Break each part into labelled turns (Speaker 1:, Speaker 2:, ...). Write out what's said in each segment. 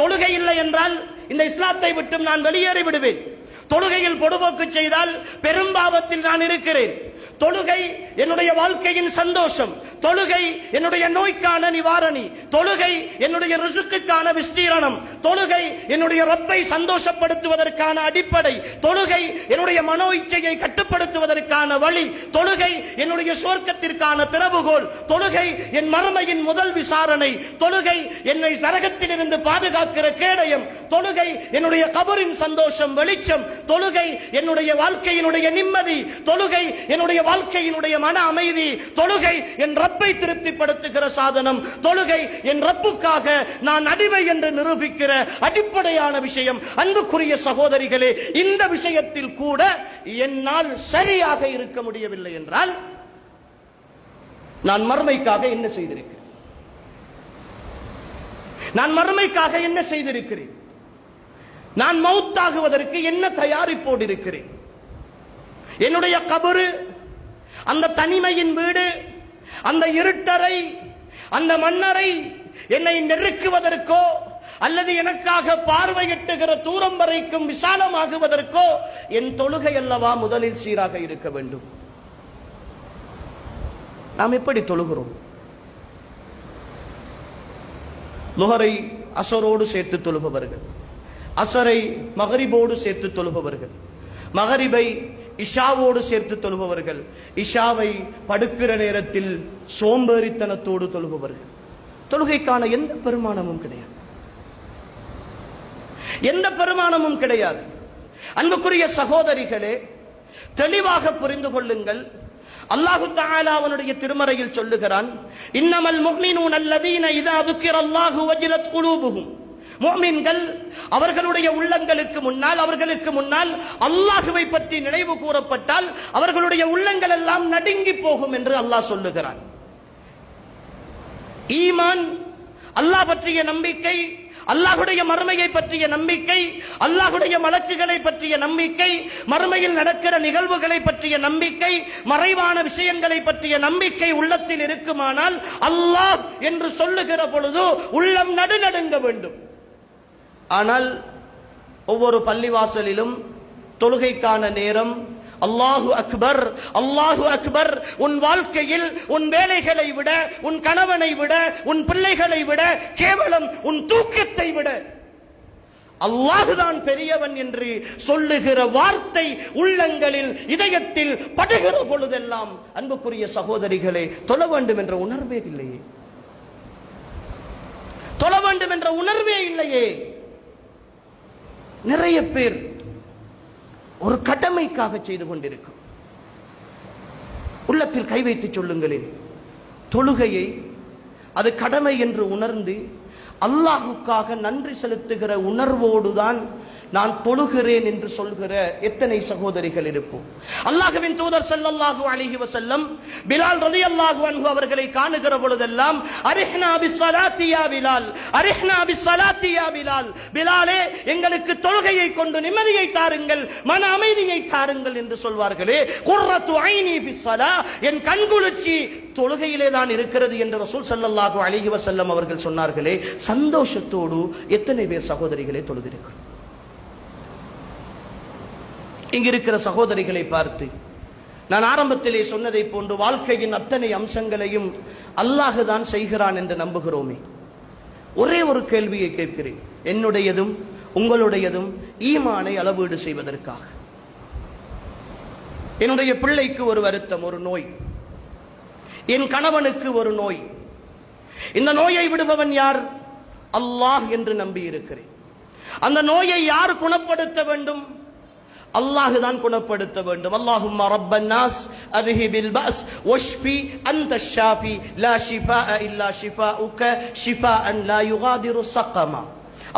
Speaker 1: தொழுகை இல்லை என்றால் இந்த இஸ்லாத்தை விட்டு நான் வெளியேறி விடுவேன். தொழுகையில் பொடுபோக்கு செய்தால் பெரும்பாவத்தில் நான் இருக்கிறேன். தொழுகை என்னுடைய வாழ்க்கையின் சந்தோஷம். தொழுகை என்னுடைய நோய்க்கான நிவாரணி. தொழுகை என்னுடைய ரிசுக்குக்கான விஸ்தீரணம். தொழுகை என்னுடைய ரப்பை சந்தோஷப்படுத்துவதற்கான அடிப்படை. தொழுகை என்னுடைய மனோ இச்சையை கட்டுப்படுத்துவதற்கான வழி. தொழுகை என்னுடைய சொர்க்கத்திற்கான திறவுகோல். தொழுகை என் மறுமையின் முதல் விசாரணை. தொழுகை என்னை நரகத்திலிருந்து பாதுகாக்கிற கேடயம். தொழுகை என்னுடைய கபரின் சந்தோஷம், வெளிச்சம். தொழுகை என்னுடைய வாழ்க்கையினுடைய நிம்மதி. தொழுகை என்னுடைய வாழ்க்கையினுடைய மன அமைதி. தொழுகை என் ரப்பை திருப்திப்படுத்துகிற சாதனம். தொழுகை என் ரப்புக்காக நான் அடிமை என்று நிரூபிக்கிற அடிப்படையான விஷயம். அன்புக்குரிய சகோதரிகளே, இந்த விஷயத்தில் கூட என்னால் சரியாக இருக்க முடியவில்லை என்றால் நான் மறுமைக்காக என்ன செய்திருக்கிறேன்? நான் மறுமைக்காக என்ன செய்திருக்கிறேன்? நான் மௌத்தாகுவதற்கு என்ன தயாரிப்போடு இருக்கிறேன்? என்னுடைய கபரு, அந்த தனிமையின் வீடு, அந்த இருட்டறை, அந்த மண்ணறை என்னை நெருக்குவதற்கோ அல்லது எனக்காக பார்வையிட்டுகிற தூரம் வரைக்கும் விசாலமாகுவதற்கோ என் தொழுகை அல்லவா முதலில் சீராக இருக்க வேண்டும். நாம் எப்படி தொழுகிறோம்? லுஹரை அஸரோடு சேர்த்து தொழுபவர்கள், அஸரை மகரிபோடு சேர்த்து தொழுபவர்கள், மகரிபை இஷாவோடு சேர்த்து தொழுபவர்கள், இஷாவை படுக்கிற நேரத்தில் சோம்பேறித்தனத்தோடு தொழுபவர்கள். தொழுகைக்கான எந்த பெருமானமும் கிடையாது, எந்த பெருமானமும் கிடையாது. அன்புக்குரிய சகோதரிகளே, தெளிவாக புரிந்து கொள்ளுங்கள். அல்லாஹு தஆலா அவனுடைய திருமறையில் சொல்லுகிறான், இன்னமல் முஃமினூன அல்லதீன இதா ذுக்கிரல்லாஹு வஜிலத் குலூபுஹும். முஃமின்கள் அவர்களுடைய உள்ளங்களுக்கு முன்னால், அவர்களுக்கு முன்னால் அல்லாஹ்வை பற்றி நினைவு கூறப்பட்டால் அவர்களுடைய உள்ளங்கள் எல்லாம் நடுங்கி போகும் என்று அல்லாஹ் சொல்லுகிறான். ஈமான், அல்லாஹ் பற்றிய நம்பிக்கை, அல்லாஹ்வுடைய மறுமையை பற்றிய நம்பிக்கை, அல்லாஹ்வுடைய மலக்குகளை பற்றிய நம்பிக்கை, மறுமையில் நடக்கிற நிகழ்வுகளை பற்றிய நம்பிக்கை, மறைவான விஷயங்களை பற்றிய நம்பிக்கை உள்ளத்தில் இருக்குமானால் அல்லாஹ் என்று சொல்லுகிற பொழுது உள்ளம் நடுநடுங்க வேண்டும். ஆனால் ஒவ்வொரு பள்ளிவாசலிலும் தொழுகைக்கான நேரம் அல்லாஹு அக்பர், அல்லாஹு அக்பர். உன் வாழ்க்கையில் உன் வேலைகளை விட, உன் கணவனை விட, உன் பிள்ளைகளை விட, கேவலம் உன் தூக்கத்தை விட அல்லாஹுதான் பெரியவன் என்று சொல்லுகிற வார்த்தை உள்ளங்களில், இதயத்தில் படுகிற பொழுதெல்லாம் அன்புக்குரிய சகோதரிகளே, தொழ வேண்டும் என்ற உணர்வே இல்லையே, தொழ வேண்டும் என்ற உணர்வே இல்லையே. நிறைய பேர் ஒரு கடமைக்காக செய்து கொண்டிருக்கும். உள்ளத்தில் கை வைத்து சொல்லுங்களேன், தொழுகையை அது கடமை என்று உணர்ந்து அல்லாஹுக்காக நன்றி செலுத்துகிற உணர்வோடுதான் நான் தொழுகிறேன் என்று சொல்கிற எத்தனை சகோதரிகள் இருப்போம். அல்லாஹ்வின் தூதர் ஸல்லல்லாஹு அலைஹி வஸல்லம் பிலால் ரலியல்லாஹு அன்ஹு அவர்களை காணுகிற பொழுதெல்லாம் அரிஹ்னா பிஸ்ஸலாத்தி யா பிலால், அரிஹ்னா பிஸ்ஸலாத்தி யா பிலால், பிலாலே எங்களுக்கு தொழுகையை கொண்டு நிம்மதியை தாருங்கள், மன அமைதியை தாருங்கள் என்று சொல்வார்களே. குர்ரத்து ஐனி பிஸ்ஸலா, என் கண்குளிர்ச்சி தொழுகையிலே தான் இருக்கிறது என்று ரசூல் ஸல்லல்லாஹு அலைஹி வஸல்லம் அவர்கள் சொன்னார்களே. சந்தோஷத்தோடு எத்தனை பேர் சகோதரிகளே தொழுதிருக்கிறோம்? இங்கிருக்கிற சகோதரிகளை பார்த்து நான் ஆரம்பத்திலே சொன்னதை போன்று வாழ்க்கையின் அத்தனை அம்சங்களையும் அல்லாஹ் தான் செய்கிறான் என்று நம்புகிறோமே. ஒரே ஒரு கேள்வியை கேட்கிறேன், என்னுடையதும் உங்களுடையதும் ஈமானை அளவீடு செய்வதற்காக. என்னுடைய பிள்ளைக்கு ஒரு வருத்தம், ஒரு நோய், என் கணவனுக்கு ஒரு நோய். இந்த நோயை விடுபவன் யார்? அல்லாஹ் என்று நம்பி இருக்கிறேன். அந்த நோயை யார் குணப்படுத்த வேண்டும்? அல்லாஹ் தான் குணப்படுத்த வேண்டும். அல்லாஹும்ம ரப்பன் நாஸ் அத்ஹிபில் பஸ் வஷ்ஃபி அன்த ஷாஃபி லா ஷிஃபாஅ இல்லா ஷிஃபாஉக ஷிஃபாஅன் லா யுகாதிரு ஸகமா.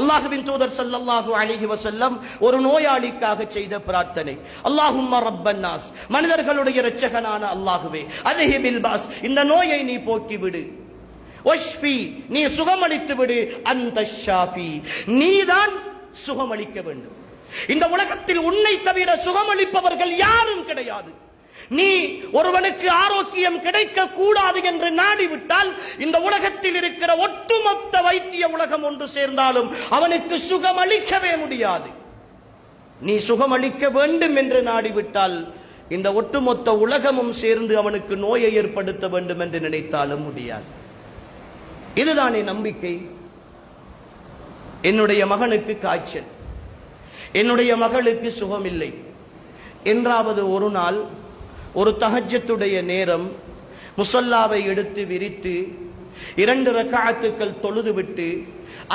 Speaker 1: அல்லாஹ்வின் தூதர் ஸல்லல்லாஹு அலைஹி வஸல்லம் ஒரு நோயாளிக்காக செய்த பிரார்த்தனை, அல்லாஹும்ம ரப்பன் நாஸ், மனிதர்களுடைய இரட்சகனான அல்லாஹ்வே, அத்ஹிபில் பஸ், இந்த நோயை நீ போக்கி விடு, வஷ்ஃபி, நீ சுகமளித்து விடு, அன்த ஷாஃபி, நீதான் சுகமளிக்க வேண்டும். இந்த உலகத்தில் உன்னை தவிர சுகமளிப்பவர்கள் யாரும் கிடையாது. நீ ஒருவனுக்கு ஆரோக்கியம் கிடைக்க கூடாது என்று நாடிவிட்டால் இந்த உலகத்தில் இருக்கிற ஒட்டுமொத்த வைத்திய உலகம் ஒன்று சேர்ந்தாலும் அவனுக்கு சுகம் அளிக்கவே முடியாது. நீ சுகம் அளிக்க வேண்டும் என்று நாடிவிட்டால் இந்த ஒட்டுமொத்த உலகமும் சேர்ந்து அவனுக்கு நோயை ஏற்படுத்த வேண்டும் என்று நினைத்தாலும் முடியாது. இதுதானே நம்பிக்கை. என்னுடைய மகனுக்கு காய்ச்சல், என்னுடைய மகளுக்கு சுகமில்லை என்றாவது ஒரு நாள் ஒரு தஹஜ்ஜுடைய நேரம் முஸல்லாவை எடுத்து விரித்து 2 ரக்அத்துக்கள் தொழுதுவிட்டு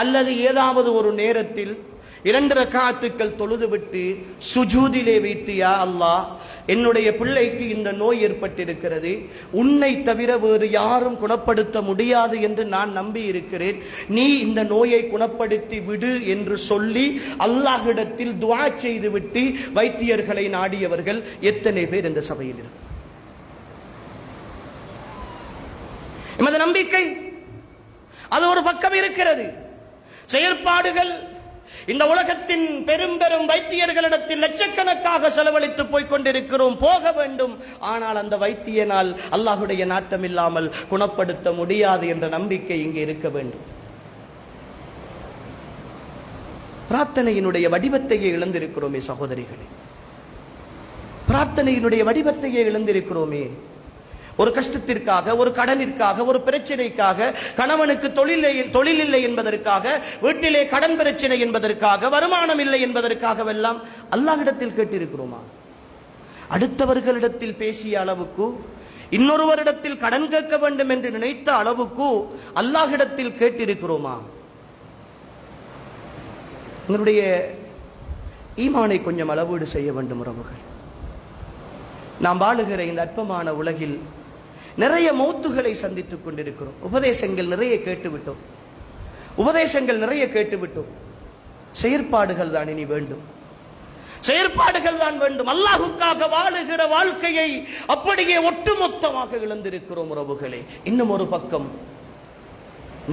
Speaker 1: அல்லது ஏதாவது ஒரு நேரத்தில் 2 ரக்அத்துக்கள் தொழுதுவிட்டு சுஜூதிலே வைத்து, யா அல்லாஹ், என்னுடைய பிள்ளைக்கு இந்த நோய் ஏற்பட்டிருக்கிறது, உன்னை தவிர வேறு யாரும் குணப்படுத்த முடியாது என்று நான் நம்பி இருக்கிறேன், நீ இந்த நோயை குணப்படுத்தி விடு என்று சொல்லி அல்லாஹ்விடத்தில் துஆ செய்துவிட்டு வைத்தியர்களை நாடியவர்கள் எத்தனை பேர் இந்த சபையில் இருக்கிறார்கள்? எமது நம்பிக்கை அது ஒரு பக்கம் இருக்கிறது. செயற்பாடுகள் இந்த உலகத்தின் பெரும் பெரும் வைத்தியர்களிடத்தில் லட்சக்கணக்காக செலவழித்து போய்கொண்டிருக்கிறோம், போக வேண்டும். ஆனால் அந்த வைத்தியனால் அல்லாஹ்வுடைய நாட்டம் இல்லாமல் குணப்படுத்த முடியாது என்ற நம்பிக்கை இங்கே இருக்க வேண்டும். பிரார்த்தனையினுடைய வடிவத்தையே இழந்திருக்கிறோமே சகோதரிகளே, பிரார்த்தனையினுடைய வடிவத்தையே இழந்திருக்கிறோமே. ஒரு கஷ்டத்திற்காக, ஒரு கடனிற்காக, ஒரு பிரச்சனைக்காக, கணவனுக்கு தொழில் இல்லை என்பதற்காக, வீட்டிலே கடன் பிரச்சனை என்பதற்காக, வருமானம் இல்லை என்பதற்காகவெல்லாம் அல்லாஹ்விடத்தில் கேட்டிருக்கிறோமா? அடுத்தவர்களிடத்தில் பேசிய அளவுக்கு, இன்னொருவரிடத்தில் கடன் கேட்க வேண்டும் என்று நினைத்த அளவுக்கு அல்லாஹ்விடத்தில் கேட்டிருக்கிறோமா? உங்களுடைய ஈமானை கொஞ்சம் அளவீடு செய்ய வேண்டும் உறவுகள். நாம் வாழுகிற இந்த அற்பமான உலகில் நிறைய மௌத்துகளை சந்தித்துக் கொண்டிருக்கிறோம். உபதேசங்கள் நிறைய கேட்டுவிட்டோம், செயற்பாடுகள் தான் இனி வேண்டும், செயற்பாடுகள் தான் வேண்டும். அல்லாஹ்வுக்காக வாழுகிற வாழ்க்கையை அப்படியே ஒட்டுமொத்தமாக இழந்திருக்கிறோம் உறவுகளே. இன்னும் ஒரு பக்கம்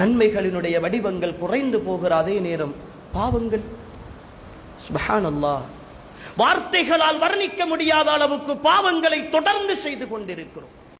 Speaker 1: நன்மைகளினுடைய வடிவங்கள் குறைந்து போகிற அதே நேரம் பாவங்கள், சுப்ஹானல்லாஹ், வார்த்தைகளால் வர்ணிக்க முடியாத அளவுக்கு பாவங்களை தொடர்ந்து செய்து கொண்டிருக்கிறோம்.